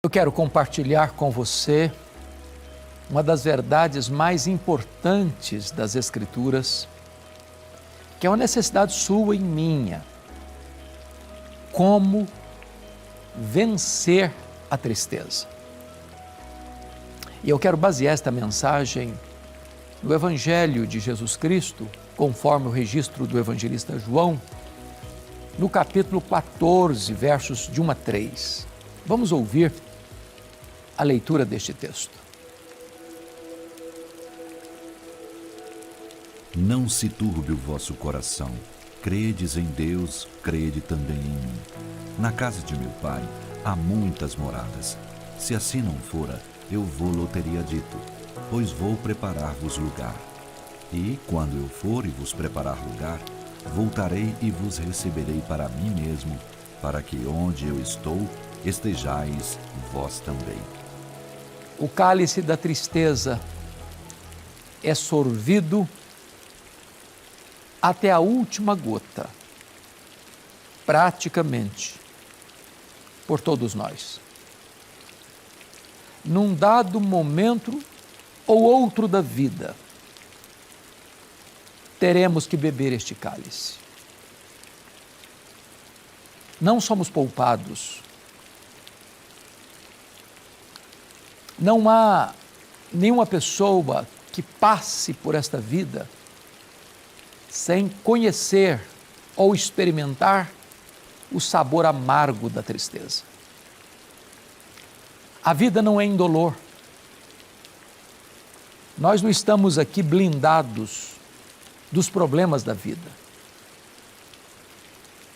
Eu quero compartilhar com você uma das verdades mais importantes das Escrituras, que é uma necessidade sua e minha. Como vencer a tristeza. E eu quero basear esta mensagem no Evangelho de Jesus Cristo, conforme o registro do evangelista João, no capítulo 14, versos de 1 a 3. Vamos ouvir a leitura deste texto. Não se turbe o vosso coração. Credes em Deus, crede também em mim. Na casa de meu pai há muitas moradas. Se assim não fora, eu vou-lo teria dito, pois vou preparar-vos lugar. E, quando eu for e vos preparar lugar, voltarei e vos receberei para mim mesmo, para que onde eu estou, estejais vós também. O cálice da tristeza é sorvido até a última gota, praticamente, por todos nós. Num dado momento ou outro da vida, teremos que beber este cálice. Não somos poupados. Não há nenhuma pessoa que passe por esta vida sem conhecer ou experimentar o sabor amargo da tristeza. A vida não é indolor. Nós não estamos aqui blindados dos problemas da vida.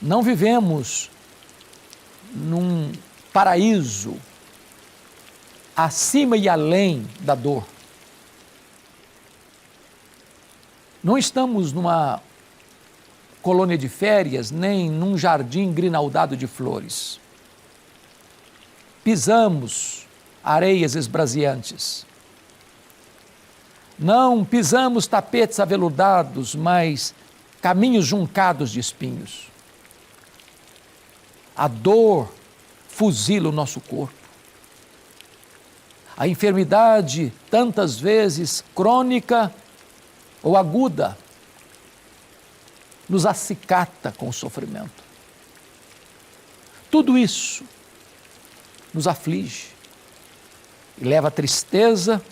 Não vivemos num paraíso acima e além da dor. Não estamos numa colônia de férias, nem num jardim grinaldado de flores. Pisamos areias esbraseantes. Não pisamos tapetes aveludados, mas caminhos juncados de espinhos. A dor fuzila o nosso corpo. A enfermidade, tantas vezes crônica ou aguda, nos acicata com o sofrimento. Tudo isso nos aflige e leva a tristeza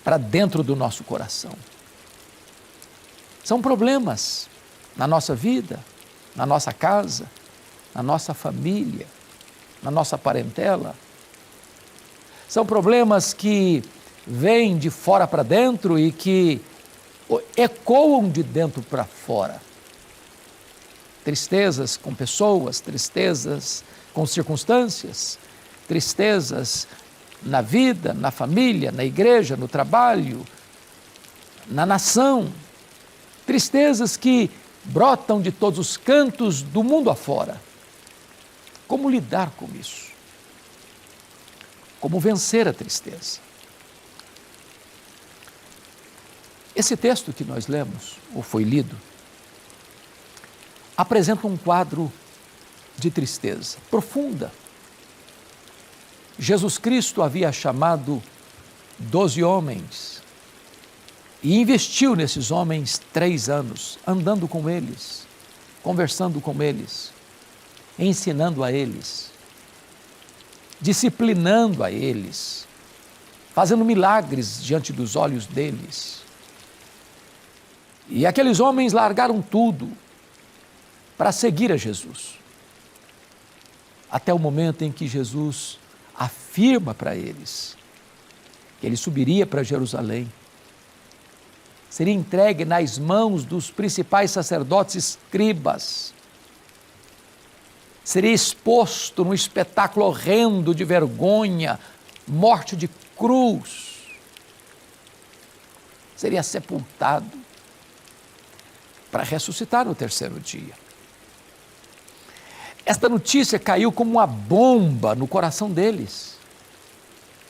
para dentro do nosso coração. São problemas na nossa vida, na nossa casa, na nossa família, na nossa parentela. São problemas que vêm de fora para dentro e que ecoam de dentro para fora. Tristezas com pessoas, tristezas com circunstâncias, tristezas na vida, na família, na igreja, no trabalho, na nação. Tristezas que brotam de todos os cantos do mundo afora. Como lidar com isso? Como vencer a tristeza? Esse texto que nós lemos, ou foi lido, apresenta um quadro de tristeza profunda. Jesus Cristo havia chamado 12 homens e investiu nesses homens 3 anos, andando com eles, conversando com eles, ensinando a eles, disciplinando a eles, fazendo milagres diante dos olhos deles. E aqueles homens largaram tudo para seguir a Jesus. Até o momento em que Jesus afirma para eles que ele subiria para Jerusalém, seria entregue nas mãos dos principais sacerdotes escribas, seria exposto num espetáculo horrendo de vergonha, morte de cruz, seria sepultado para ressuscitar no terceiro dia. Esta notícia caiu como uma bomba no coração deles,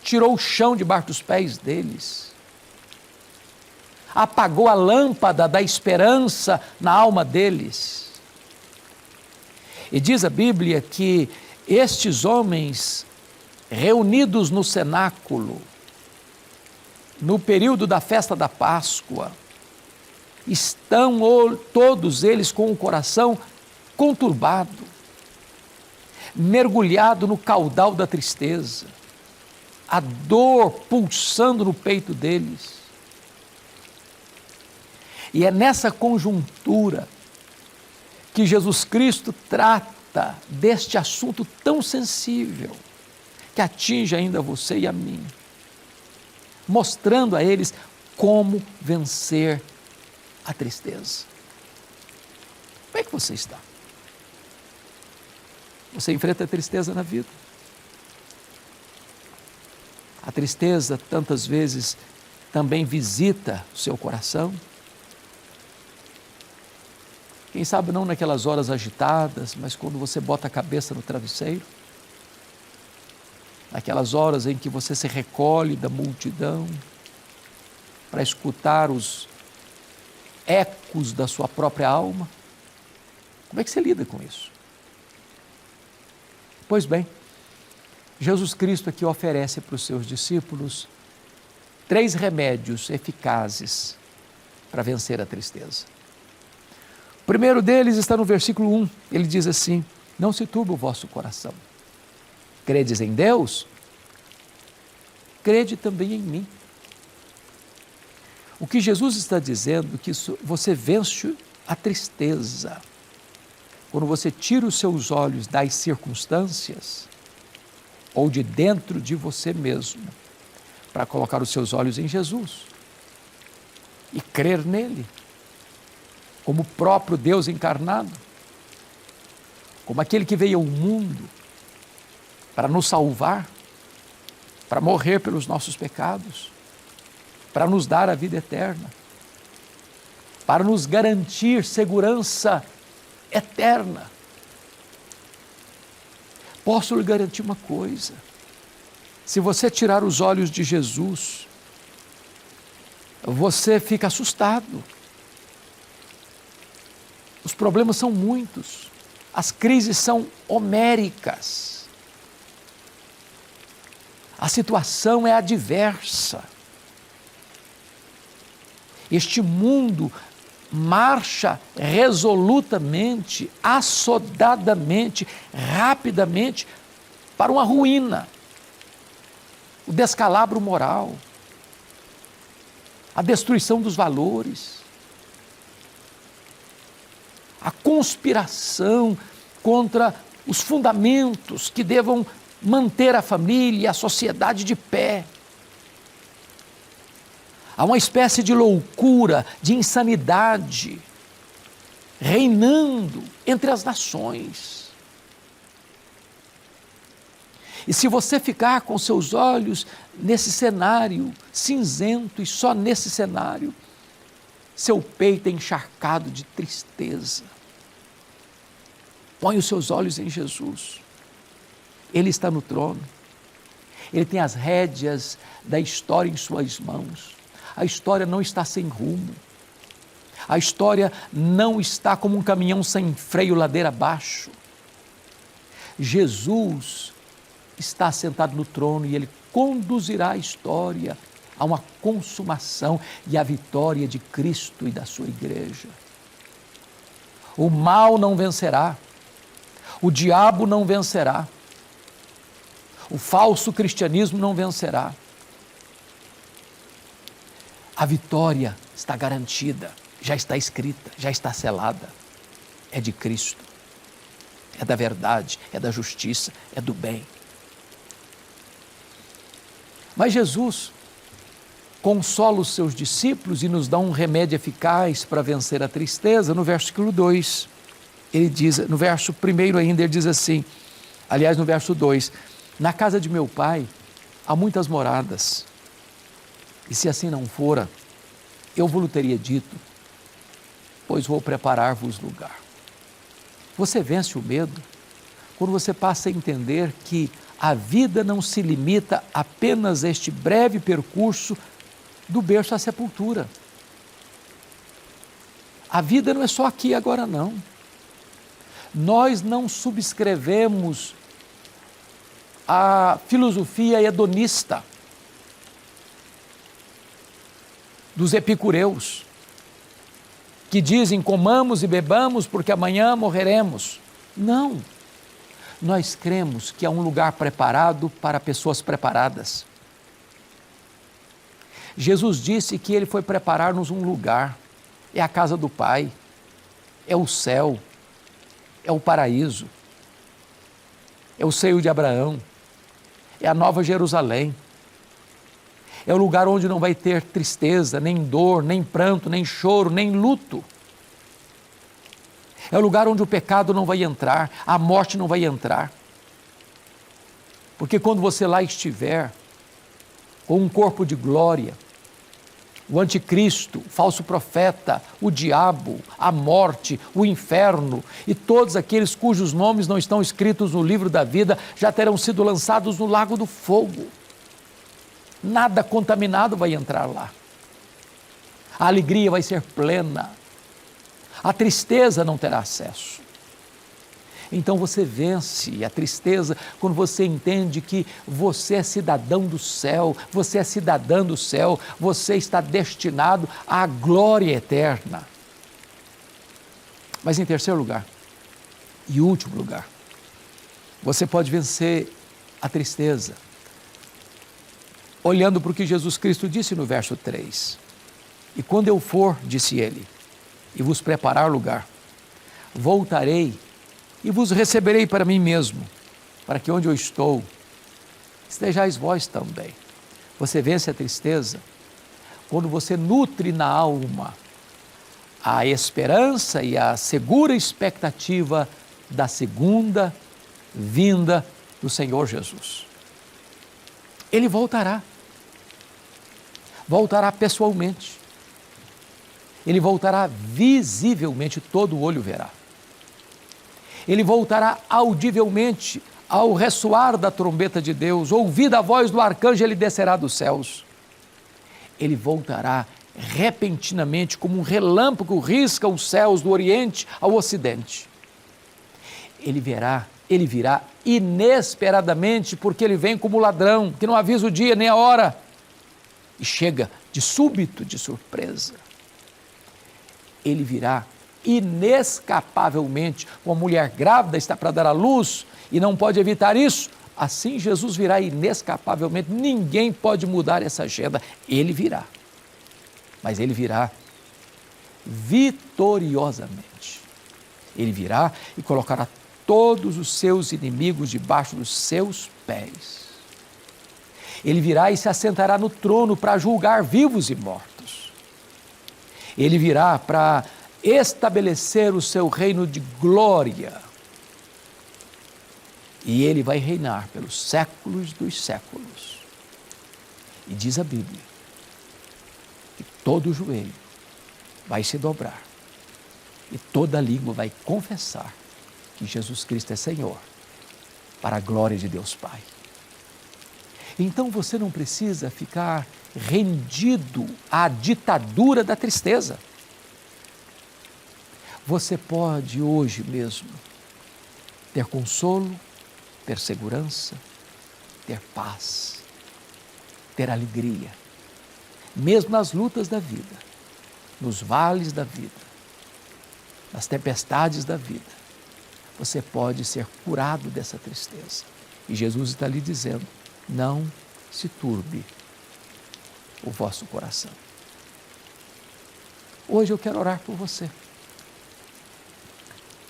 tirou o chão debaixo dos pés deles, apagou a lâmpada da esperança na alma deles. E diz a Bíblia que estes homens reunidos no cenáculo, no período da festa da Páscoa, estão todos eles com o coração conturbado, mergulhado no caudal da tristeza, a dor pulsando no peito deles. E é nessa conjuntura que Jesus Cristo trata deste assunto tão sensível, que atinge ainda você e a mim, mostrando a eles como vencer a tristeza. Como é que você está? Você enfrenta a tristeza na vida? A tristeza, tantas vezes, também visita o seu coração. Quem sabe não naquelas horas agitadas, mas quando você bota a cabeça no travesseiro. Naquelas horas em que você se recolhe da multidão para escutar os ecos da sua própria alma. Como é que você lida com isso? Pois bem, Jesus Cristo aqui oferece para os seus discípulos 3 remédios eficazes para vencer a tristeza. O primeiro deles está no versículo 1, ele diz assim: não se turbe o vosso coração. Credes em Deus? Crede também em mim. O que Jesus está dizendo é que você vence a tristeza quando você tira os seus olhos das circunstâncias ou de dentro de você mesmo para colocar os seus olhos em Jesus e crer nele como o próprio Deus encarnado, como aquele que veio ao mundo para nos salvar, para morrer pelos nossos pecados, para nos dar a vida eterna, para nos garantir segurança eterna. Posso lhe garantir uma coisa: se você tirar os olhos de Jesus, você fica assustado. Os problemas são muitos, as crises são homéricas, a situação é adversa. Este mundo marcha resolutamente, assodadamente, rapidamente para uma ruína, o descalabro moral, a destruição dos valores, a conspiração contra os fundamentos que devam manter a família e a sociedade de pé. Há uma espécie de loucura, de insanidade, reinando entre as nações. E se você ficar com seus olhos nesse cenário cinzento e só nesse cenário, seu peito é encharcado de tristeza. Põe os seus olhos em Jesus. Ele está no trono. Ele tem as rédeas da história em suas mãos. A história não está sem rumo. A história não está como um caminhão sem freio ladeira abaixo. Jesus está sentado no trono e Ele conduzirá a história a uma consumação e a vitória de Cristo e da sua igreja. O mal não vencerá. O diabo não vencerá. O falso cristianismo não vencerá. A vitória está garantida, já está escrita, já está selada. É de Cristo, é da verdade, é da justiça, é do bem. Mas Jesus consola os seus discípulos e nos dá um remédio eficaz para vencer a tristeza. No versículo 2, ele diz, no verso 1 ainda, ele diz assim, aliás, no verso 2, na casa de meu pai há muitas moradas, e se assim não fora, eu vos teria dito, pois vou preparar-vos lugar. Você vence o medo quando você passa a entender que a vida não se limita apenas a este breve percurso do berço à sepultura. A vida não é só aqui e agora, não. Nós não subscrevemos a filosofia hedonista dos epicureus, que dizem comamos e bebamos porque amanhã morreremos. Não, nós cremos que há um lugar preparado para pessoas preparadas. Jesus disse que Ele foi preparar-nos um lugar, é a casa do Pai, é o céu, é o paraíso, é o seio de Abraão, é a Nova Jerusalém, é o lugar onde não vai ter tristeza, nem dor, nem pranto, nem choro, nem luto. É o lugar onde o pecado não vai entrar, a morte não vai entrar. Porque quando você lá estiver, com um corpo de glória, o anticristo, o falso profeta, o diabo, a morte, o inferno e todos aqueles cujos nomes não estão escritos no livro da vida já terão sido lançados no lago do fogo. Nada contaminado vai entrar lá. A alegria vai ser plena. A tristeza não terá acesso. Então você vence a tristeza quando você entende que você é cidadão do céu, você é cidadã do céu, você está destinado à glória eterna. Mas em terceiro lugar, e último lugar, você pode vencer a tristeza olhando para o que Jesus Cristo disse no verso 3. E quando eu for, disse ele, e vos preparar lugar, voltarei e vos receberei para mim mesmo, para que onde eu estou, estejais vós também. Você vence a tristeza quando você nutre na alma a esperança e a segura expectativa da segunda vinda do Senhor Jesus. Ele voltará pessoalmente, ele voltará visivelmente, todo olho verá. Ele voltará audivelmente, ao ressoar da trombeta de Deus, ouvida a voz do arcanjo, ele descerá dos céus. Ele voltará repentinamente, como um relâmpago risca os céus do oriente ao ocidente. Ele virá inesperadamente, porque ele vem como ladrão, que não avisa o dia nem a hora, e chega de súbito, de surpresa. Ele virá inescapavelmente. Uma mulher grávida está para dar à luz e não pode evitar isso. Assim Jesus virá inescapavelmente. Ninguém pode mudar essa agenda. Ele virá. Mas ele virá vitoriosamente. Ele virá e colocará todos os seus inimigos debaixo dos seus pés. Ele virá e se assentará no trono para julgar vivos e mortos. Ele virá para estabelecer o seu reino de glória. E ele vai reinar pelos séculos dos séculos. E diz a Bíblia que todo joelho vai se dobrar e toda língua vai confessar que Jesus Cristo é Senhor, para a glória de Deus Pai. Então você não precisa ficar rendido à ditadura da tristeza. Você pode hoje mesmo ter consolo, ter segurança, ter paz, ter alegria, mesmo nas lutas da vida, nos vales da vida, nas tempestades da vida. Você pode ser curado dessa tristeza. E Jesus está lhe dizendo, não se turbe o vosso coração. Hoje eu quero orar por você,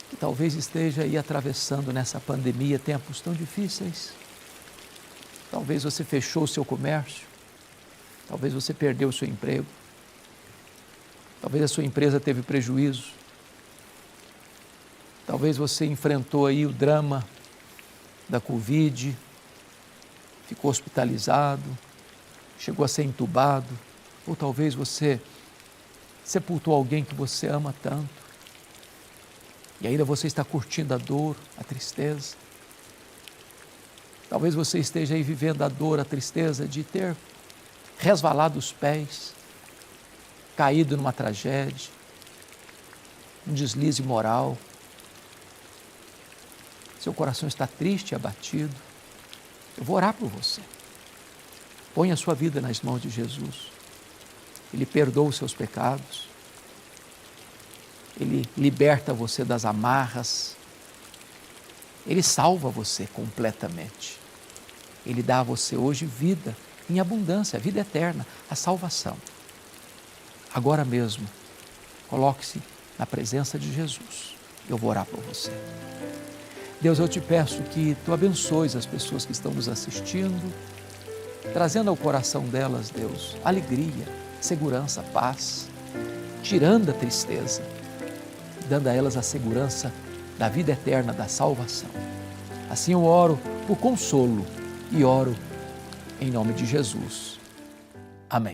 que talvez esteja aí atravessando nessa pandemia tempos tão difíceis. Talvez você fechou o seu comércio, talvez você perdeu o seu emprego, talvez a sua empresa teve prejuízo, talvez você enfrentou aí o drama da Covid, ficou hospitalizado, chegou a ser entubado, ou talvez você sepultou alguém que você ama tanto, e ainda você está curtindo a dor, a tristeza. Talvez você esteja aí vivendo a dor, a tristeza de ter resvalado os pés, caído numa tragédia, um deslize moral. Seu coração está triste e abatido. Eu vou orar por você. Põe a sua vida nas mãos de Jesus. Ele perdoa os seus pecados. Ele liberta você das amarras. Ele salva você completamente. Ele dá a você hoje vida em abundância, vida eterna, a salvação. Agora mesmo, coloque-se na presença de Jesus. Eu vou orar por você. Deus, eu te peço que Tu abençoes as pessoas que estão nos assistindo, trazendo ao coração delas, Deus, alegria, segurança, paz, tirando a tristeza, dando a elas a segurança da vida eterna, da salvação. Assim eu oro por consolo e oro em nome de Jesus.